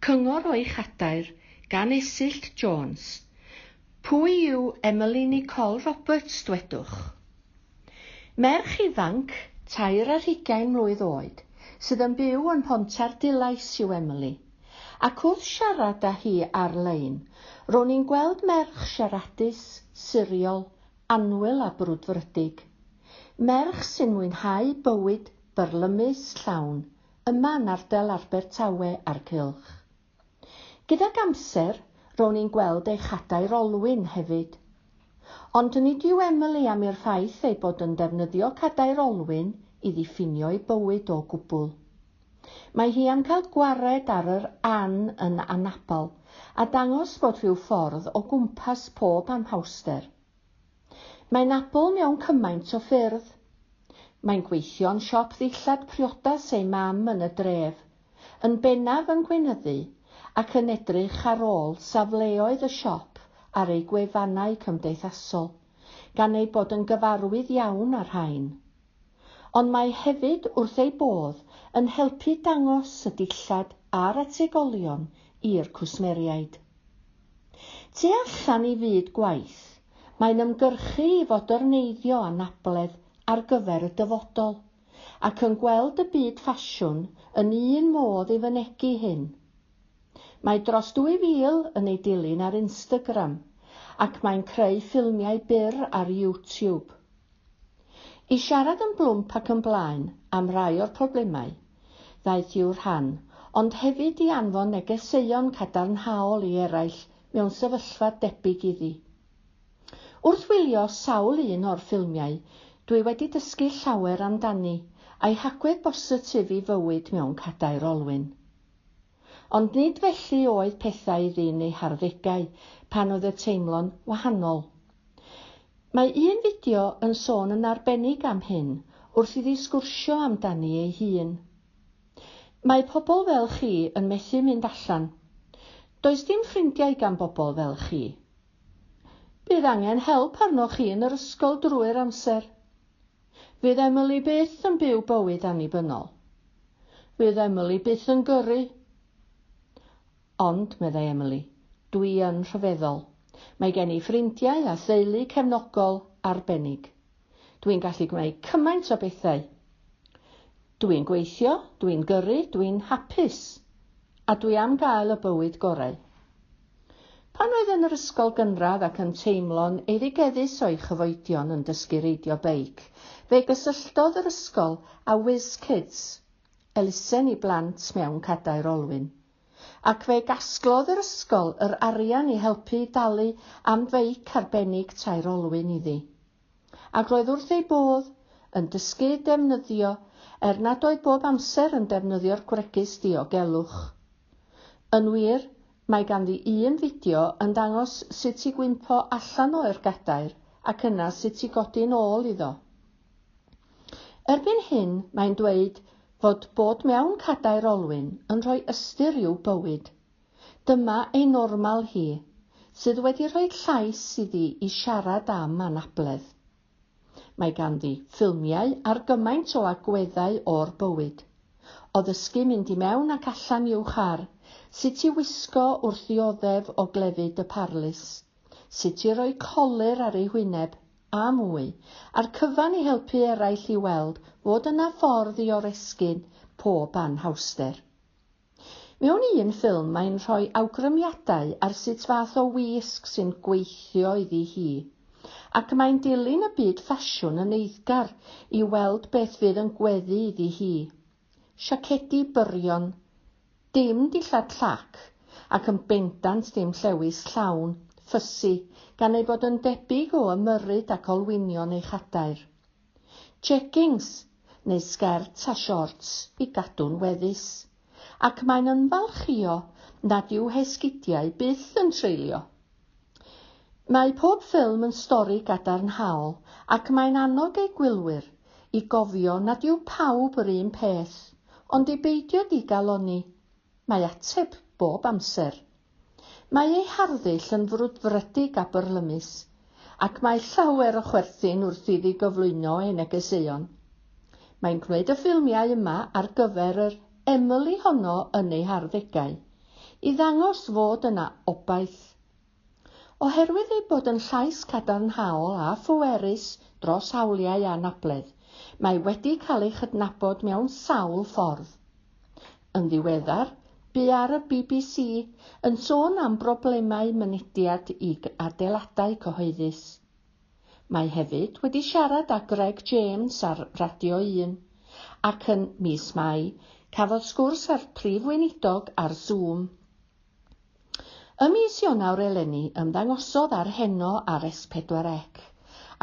Cyngor o'i chadair gan Esyllt Jones. Pwy yw Emily Nicole Roberts dwedwch? Merch ifanc, 23 mlwydd oed, sydd yn byw yn Pontar Dilais yw Emily, ac wrth siarad â hi ar-lein, ro'n i'n gweld merch siaradus, siriol, anwyl a brwdfrydig. Merch sy'n mwynhau bywyd byrlymus llawn, yma yn ardal Abertawe a'r cylch. Gydag amser, ro'n i'n gweld ei chadair olwyn hefyd. Ond nid yw Emily am i'r ffaith ei bod yn defnyddio cadair olwyn i ddiffinio ei bywyd o gwbl. Mae hi am cael gwared ar yr yn anabl a dangos bod rhyw ffordd o gwmpas pob amhawster. Mae'n abl mewn cymaint o ffyrdd. Mae'n gweithio'n siop ddillad priodas ei mam yn y dref, yn bennaf yn gweinyddu ac yn edrych ar ôl safleoedd y siop ar ei gwefannau cymdeithasol, gan ei bod yn gyfarwydd iawn ar rhain. Ond mae hefyd wrth ei bodd yn helpu dangos y dillad a'r ategolion i'r cwsmeriaid. Tu allan i fyd gwaith, mae'n ymgyrchu i fodorneiddio anabledd ar gyfer y dyfodol, ac yn gweld y byd ffasiwn yn un modd i fynegu hyn. Mae dros 2000 yn ei dilyn ar Instagram, ac mae'n creu ffilmiau byr ar YouTube. I siarad yn blwmp ac yn blaen am rai o'r problemau, ddaeth i'w rhan, ond hefyd i anfon negeseuon cadarnhaol i eraill mewn sefyllfa debyg iddi. Wrth wylio sawl un o'r ffilmiau, dwi wedi dysgu llawer amdani a'i hagwedd bositif i fywyd mewn cadair olwyn. Ond nid felly oedd pethau ddyn ei harddegau pan oedd y teimlo'n wahanol. Mae un fideo yn sôn yn arbennig am hyn wrth iddi sgwrsio amdani ei hun. Mae pobl fel chi yn methu mynd allan. Does dim ffrindiau gan bobl fel chi. Bydd angen help arnoch chi yn yr ysgol drwy'r amser. Fydd Emily byth yn byw bywyd annibynnol. Fydd Emily byth yn gyrru. Ond, meddai Emily, dwi yn rhyfeddol. Mae gen I ffrindiau a theulu cefnogol arbennig. Dwi'n gallu gwneud cymaint o bethau. Dwi'n gweithio, dwi'n gyrru, dwi'n hapus. A dwi am gael y bywyd gorau. Pan oedd yn yr ysgol gynradd ac yn teimlo'n eirigeddus o'i chyfoedion yn dysgu reidio beic, fe gysylltodd yr ysgol a Whiz Kids, elusen I blant mewn cadair olwyn. Ac fe gasglodd yr ysgol yr arian I helpu dalu am feic arbennig tair olwyn iddi. Ac roedd wrth ei bodd yn dysgu defnyddio nad oedd bob amser yn defnyddio'r gwregys diogelwch. Yn wir, mae ganddi un fideo yn dangos sut I gwympo allan o'r gadair ac yna sut I godi nôl iddo. Erbyn hyn, mae'n dweud fod bod mewn cadair olwyn yn rhoi ystyr i'w bywyd. Dyma ei normal hi, sydd wedi rhoi llais iddi I siarad am anabledd. Mae ganddi ffilmiau ar gymaint o agweddau o'r bywyd. O ddysgu mynd I mewn ac allan i'w char, sut I wisgo wrth ddioddef o glefyd y parlus, sut I roi colir ar ei hwyneb a mwy, a'r cyfan I helpu eraill I weld fod yna ffordd I oresgyn pob anhawster. Mewn un ffilm mae'n rhoi awgrymiadau ar sut fath o wisg sy'n gweithio iddi hi, ac mae'n dilyn y byd ffasiwn yn eiddgar I weld beth fydd yn gweddu iddi hi. Siacedi byrion, dim dillad llac, ac yn bendant dim llewis llawn, ffysi, gan ei bod yn debyg o ymyrryd ac olwynion ei chadair. Jeggings, neu sgert a siorts I gadw'n weddus, ac mae'n ymfalchio nad yw hesgidiau byth yn treulio. Mae pob ffilm yn stori gadarnhaol ac mae'n annog ei gwylwyr I gofio nad yw pawb yr un peth, ond I beidio digaloni. Mae ateb bob amser. Mae ei harddull yn frwdfrydig a byrlymus, ac mae llawer o chwerthin wrth iddi gyflwyno ei negeseuon. Mae'n gwneud y ffilmiau yma ar gyfer yr Emily honno yn ei harddegau, i ddangos fod yna obaith. Oherwydd ei bod yn llais cadarnhaol a phwerus dros hawliau anabledd, mae wedi cael ei chydnabod mewn sawl ffordd. Yn ddiweddar, bu ar y BBC yn sôn am broblemau mynediad i adeiladau cyhoeddus. Mae hefyd wedi siarad â Greg James ar Radio 1 ac yn mis Mai cafodd sgwrs ar prif weinidog ar Zoom. Y mis Ionawr eleni ymddangosodd ar heno ar S4C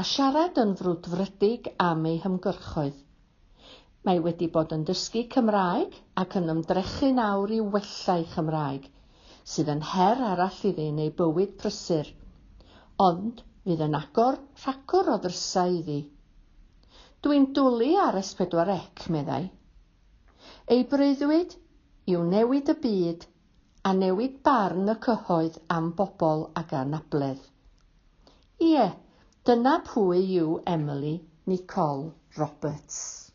a siarad yn frwdfrydig am ei hymgyrchoedd. Mae wedi bod yn dysgu Cymraeg ac yn ymdrechu nawr i wella'u Chymraeg, sydd yn her arall iddi yn ei bywyd prysur, ond fydd yn agor rhagor o ddrysau iddi. Dwi'n dwlu ar S4C, meddai. Ei breuddwyd yw newid y byd a newid barn y cyhoedd am bobl ac anabledd. Ie, dyna pwy yw Emily Nicole Roberts.